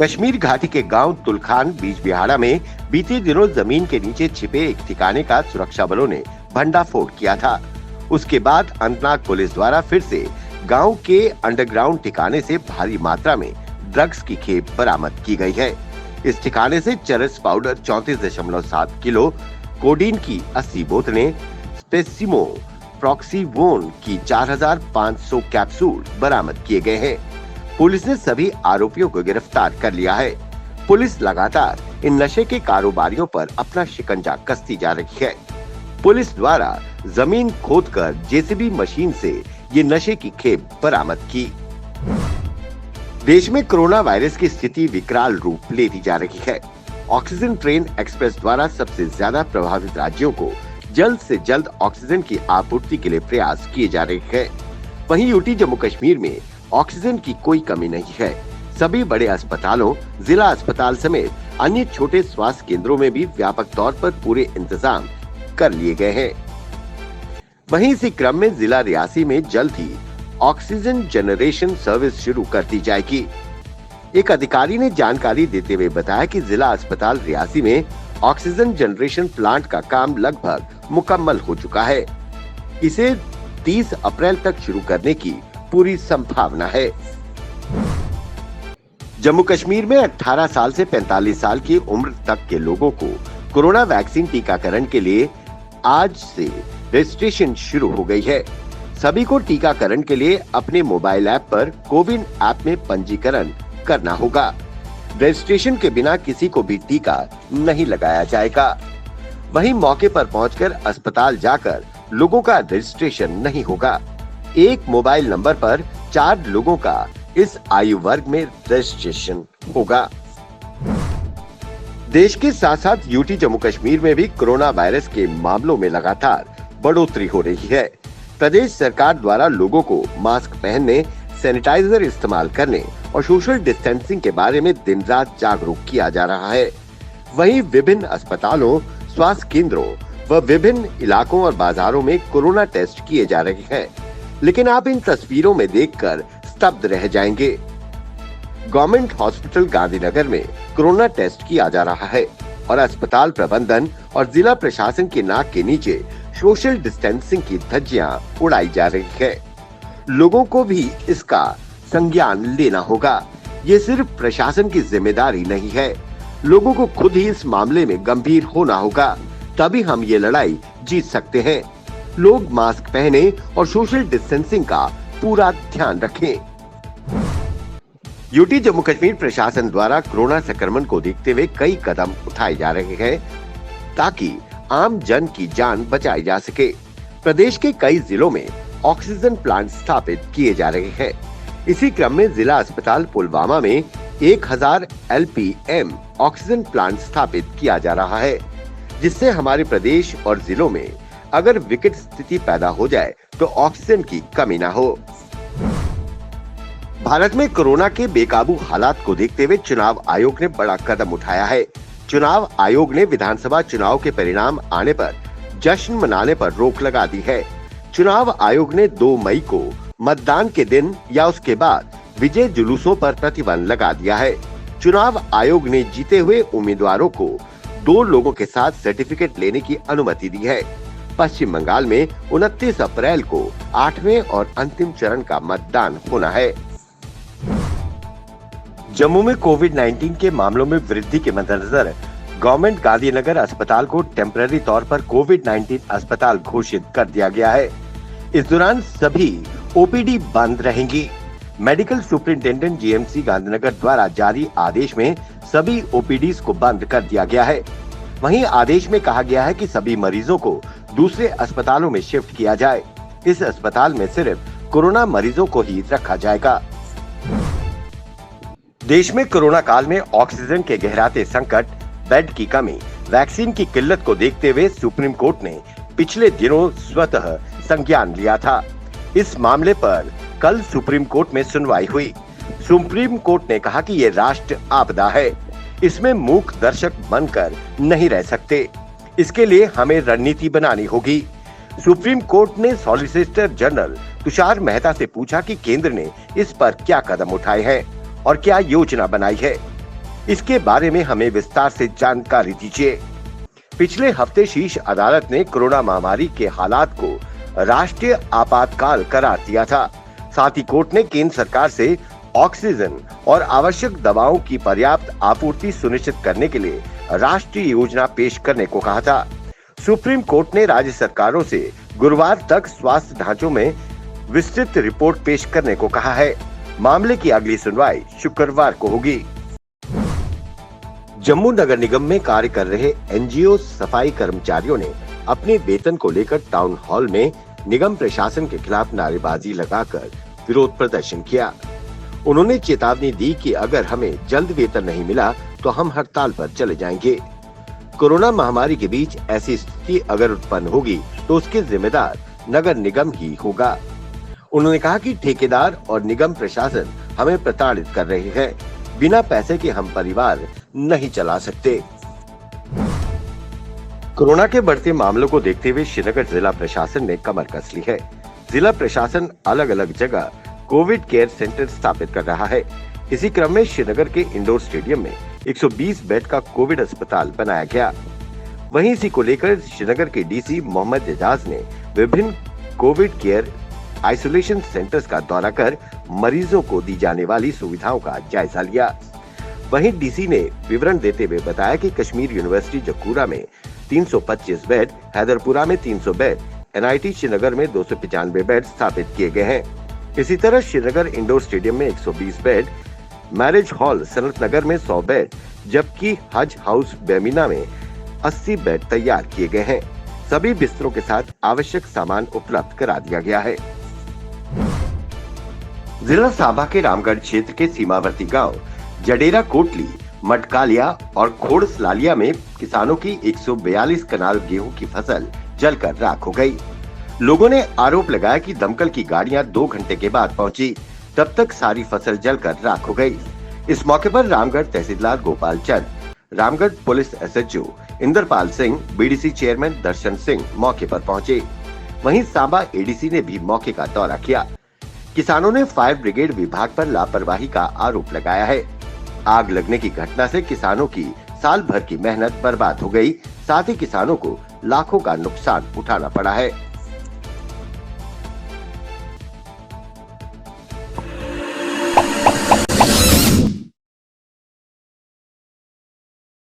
कश्मीर घाटी के गांव तुलखान बीज बिहाड़ा में बीते दिनों जमीन के नीचे छिपे एक ठिकाने का सुरक्षा बलों ने भंडाफोड़ किया था। उसके बाद अनंतनाग पुलिस द्वारा फिर से गांव के अंडरग्राउंड ठिकाने से भारी मात्रा में ड्रग्स की खेप बरामद की गई है। इस ठिकाने से चरस पाउडर 34.7 किलो, कोडीन की 80 बोतलें, स्पेसिमो प्रॉक्सीवोन की 4,500 कैप्सूल बरामद किए गए हैं। पुलिस ने सभी आरोपियों को गिरफ्तार कर लिया है। पुलिस लगातार इन नशे के कारोबारियों पर अपना शिकंजा कसती जा रही है। पुलिस द्वारा जमीन खोदकर जेसीबी मशीन से ये नशे की खेप बरामद की। देश में कोरोना वायरस की स्थिति विकराल रूप लेती जा रही है। ऑक्सीजन ट्रेन एक्सप्रेस द्वारा सबसे ज्यादा प्रभावित राज्यों को जल्द से जल्द ऑक्सीजन की आपूर्ति के लिए प्रयास किए जा रहे हैं। वहीं यूटी जम्मू कश्मीर में ऑक्सीजन की कोई कमी नहीं है। सभी बड़े अस्पतालों, जिला अस्पताल समेत अन्य छोटे स्वास्थ्य केंद्रों में भी व्यापक तौर पर पूरे इंतजाम कर लिए गए हैं। वहीं इसी क्रम में जिला रियासी में जल्द ही ऑक्सीजन जनरेशन सर्विस शुरू कर दी जाएगी। एक अधिकारी ने जानकारी देते हुए बताया कि जिला अस्पताल रियासी में ऑक्सीजन जनरेशन प्लांट का काम लगभग मुकम्मल हो चुका है। इसे 30 अप्रैल तक शुरू करने की पूरी संभावना है। जम्मू कश्मीर में 18 साल से 45 साल की उम्र तक के लोगों को कोरोना वैक्सीन टीकाकरण के लिए आज से रजिस्ट्रेशन शुरू हो गई है। सभी को टीकाकरण के लिए अपने मोबाइल ऐप पर कोविन ऐप में पंजीकरण करना होगा। रजिस्ट्रेशन के बिना किसी को भी टीका नहीं लगाया जाएगा। वहीं मौके पर पहुंचकर अस्पताल जाकर लोगों का रजिस्ट्रेशन नहीं होगा। एक मोबाइल नंबर पर 4 लोगों का इस आयु वर्ग में रजिस्ट्रेशन होगा। देश के साथ साथ यूटी जम्मू कश्मीर में भी कोरोना वायरस के मामलों में लगातार बढ़ोतरी हो रही है। प्रदेश सरकार द्वारा लोगों को मास्क पहनने, सैनिटाइजर इस्तेमाल करने और सोशल डिस्टेंसिंग के बारे में दिन रात जागरूक किया जा रहा है। वहीं विभिन्न अस्पतालों, स्वास्थ्य केंद्रों व विभिन्न इलाकों और बाजारों में कोरोना टेस्ट किए जा रहे हैं। लेकिन आप इन तस्वीरों में देखकर स्तब्ध रह जाएंगे। गवर्नमेंट हॉस्पिटल गांधीनगर में कोरोना टेस्ट किया जा रहा है और अस्पताल प्रबंधन और जिला प्रशासन के नाक के नीचे सोशल डिस्टेंसिंग की धज्जियां उड़ाई जा रही है। लोगों को भी इसका संज्ञान लेना होगा। ये सिर्फ प्रशासन की जिम्मेदारी नहीं है, लोगों को खुद ही इस मामले में गंभीर होना होगा, तभी हम ये लड़ाई जीत सकते हैं। लोग मास्क पहने और सोशल डिस्टेंसिंग का पूरा ध्यान रखें। यूटी जम्मू कश्मीर प्रशासन द्वारा कोरोना संक्रमण को देखते हुए कई कदम उठाए जा रहे हैं ताकि आम जन की जान बचाई जा सके। प्रदेश के कई जिलों में ऑक्सीजन प्लांट स्थापित किए जा रहे हैं। इसी क्रम में जिला अस्पताल पुलवामा में 1000 LPM ऑक्सीजन प्लांट स्थापित किया जा रहा है, जिससे हमारे प्रदेश और जिलों में अगर विकट स्थिति पैदा हो जाए तो ऑक्सीजन की कमी ना हो। भारत में कोरोना के बेकाबू हालात को देखते हुए चुनाव आयोग ने बड़ा कदम उठाया है। चुनाव आयोग ने विधानसभा चुनाव के परिणाम आने पर जश्न मनाने पर रोक लगा दी है। चुनाव आयोग ने 2 मई को मतदान के दिन या उसके बाद विजय जुलूसों पर प्रतिबंध लगा दिया है। चुनाव आयोग ने जीते हुए उम्मीदवारों को 2 लोगों के साथ सर्टिफिकेट लेने की अनुमति दी है। पश्चिम बंगाल में 29 अप्रैल को 8वें और अंतिम चरण का मतदान होना है। जम्मू में कोविड-19 के मामलों में वृद्धि के मद्देनजर गवर्नमेंट गांधीनगर अस्पताल को टेम्पररी तौर पर कोविड-19 अस्पताल घोषित कर दिया गया है। इस दौरान सभी ओपीडी बंद रहेंगी। मेडिकल सुपरिंटेंडेंट जीएमसी गांधीनगर द्वारा जारी आदेश में सभी ओपीडीज को बंद कर दिया गया है। वहीं आदेश में कहा गया है कि सभी मरीजों को दूसरे अस्पतालों में शिफ्ट किया जाए। इस अस्पताल में सिर्फ कोरोना मरीजों को ही रखा जाएगा। देश में कोरोना काल में ऑक्सीजन के गहराते संकट, बेड की कमी, वैक्सीन की किल्लत को देखते हुए सुप्रीम कोर्ट ने पिछले दिनों स्वतः संज्ञान लिया था। इस मामले पर कल सुप्रीम कोर्ट में सुनवाई हुई। सुप्रीम कोर्ट ने कहा कि ये राष्ट्र आपदा है, इसमें मूक दर्शक बनकर नहीं रह सकते। इसके लिए हमें रणनीति बनानी होगी। सुप्रीम कोर्ट ने सॉलिसिटर जनरल तुषार मेहता से पूछा कि केंद्र ने इस पर क्या कदम उठाए हैं और क्या योजना बनाई है। इसके बारे में हमें विस्तार से जानकारी दीजिए। पिछले हफ्ते शीर्ष अदालत ने कोरोना महामारी के हालात को राष्ट्रीय आपातकाल करार दिया था। साथ ही कोर्ट ने केंद्र सरकार से ऑक्सीजन और आवश्यक दवाओं की पर्याप्त आपूर्ति सुनिश्चित करने के लिए राष्ट्रीय योजना पेश करने को कहा था। सुप्रीम कोर्ट ने राज्य सरकारों से गुरुवार तक स्वास्थ्य ढांचों में विस्तृत रिपोर्ट पेश करने को कहा है। मामले की अगली सुनवाई शुक्रवार को होगी। जम्मू नगर निगम में कार्य कर रहे एनजीओ सफाई कर्मचारियों ने अपने वेतन को लेकर टाउन हॉल में निगम प्रशासन के खिलाफ नारेबाजी लगाकर विरोध प्रदर्शन किया। उन्होंने चेतावनी दी कि अगर हमें जल्द वेतन नहीं मिला तो हम हड़ताल पर चले जाएंगे। कोरोना महामारी के बीच ऐसी स्थिति अगर उत्पन्न होगी तो उसके जिम्मेदार नगर निगम ही होगा। उन्होंने कहा कि ठेकेदार और निगम प्रशासन हमें प्रताड़ित कर रहे हैं। बिना पैसे के हम परिवार नहीं चला सकते। कोरोना के बढ़ते मामलों को देखते हुए श्रीनगर जिला प्रशासन ने कमर कस ली है। जिला प्रशासन अलग अलग जगह कोविड केयर सेंटर स्थापित कर रहा है। इसी क्रम में श्रीनगर के इंडोर स्टेडियम में 120 बेड का कोविड अस्पताल बनाया गया। वहीं इसी को लेकर श्रीनगर के डीसी मोहम्मद एजाज ने विभिन्न कोविड केयर आइसोलेशन सेंटर्स का दौरा कर मरीजों को दी जाने वाली सुविधाओं का जायजा लिया। वहीं डीसी ने विवरण देते हुए बताया कि कश्मीर यूनिवर्सिटी जक्कूरा में 325 बेड, हैदरपुरा में 300 बेड, एनआईटी श्रीनगर में 295 बेड स्थापित किए गए हैं। इसी तरह श्रीनगर इंडोर स्टेडियम में 120 बेड, मैरिज हॉल सनत नगर में 100 बेड, जबकि हज हाउस बेमिना में 80 बेड तैयार किए गए हैं। सभी बिस्तरों के साथ आवश्यक सामान उपलब्ध करा दिया गया है। जिला सांबा के रामगढ़ क्षेत्र के सीमावर्ती गांव जडेरा कोटली, मटकालिया और खोड़सलालिया में किसानों की 142 कनाल गेहूं की फसल जलकर राख हो गई। लोगों ने आरोप लगाया कि दमकल की गाड़ियां 2 घंटे के बाद पहुंची, तब तक सारी फसल जलकर राख हो गई। इस मौके पर रामगढ़ तहसीलदार Gopal Chand, Ramgarh police SHO Indrapal Singh, BDC chairman Darshan Singh मौके पर पहुंचे। वहीं सांबा एडीसी ने भी मौके का दौरा किया। किसानों ने फायर ब्रिगेड विभाग पर लापरवाही का आरोप लगाया है। आग लगने की घटना से किसानों की साल भर की मेहनत बर्बाद हो गई। साथ ही किसानों को लाखों का नुकसान उठाना पड़ा है।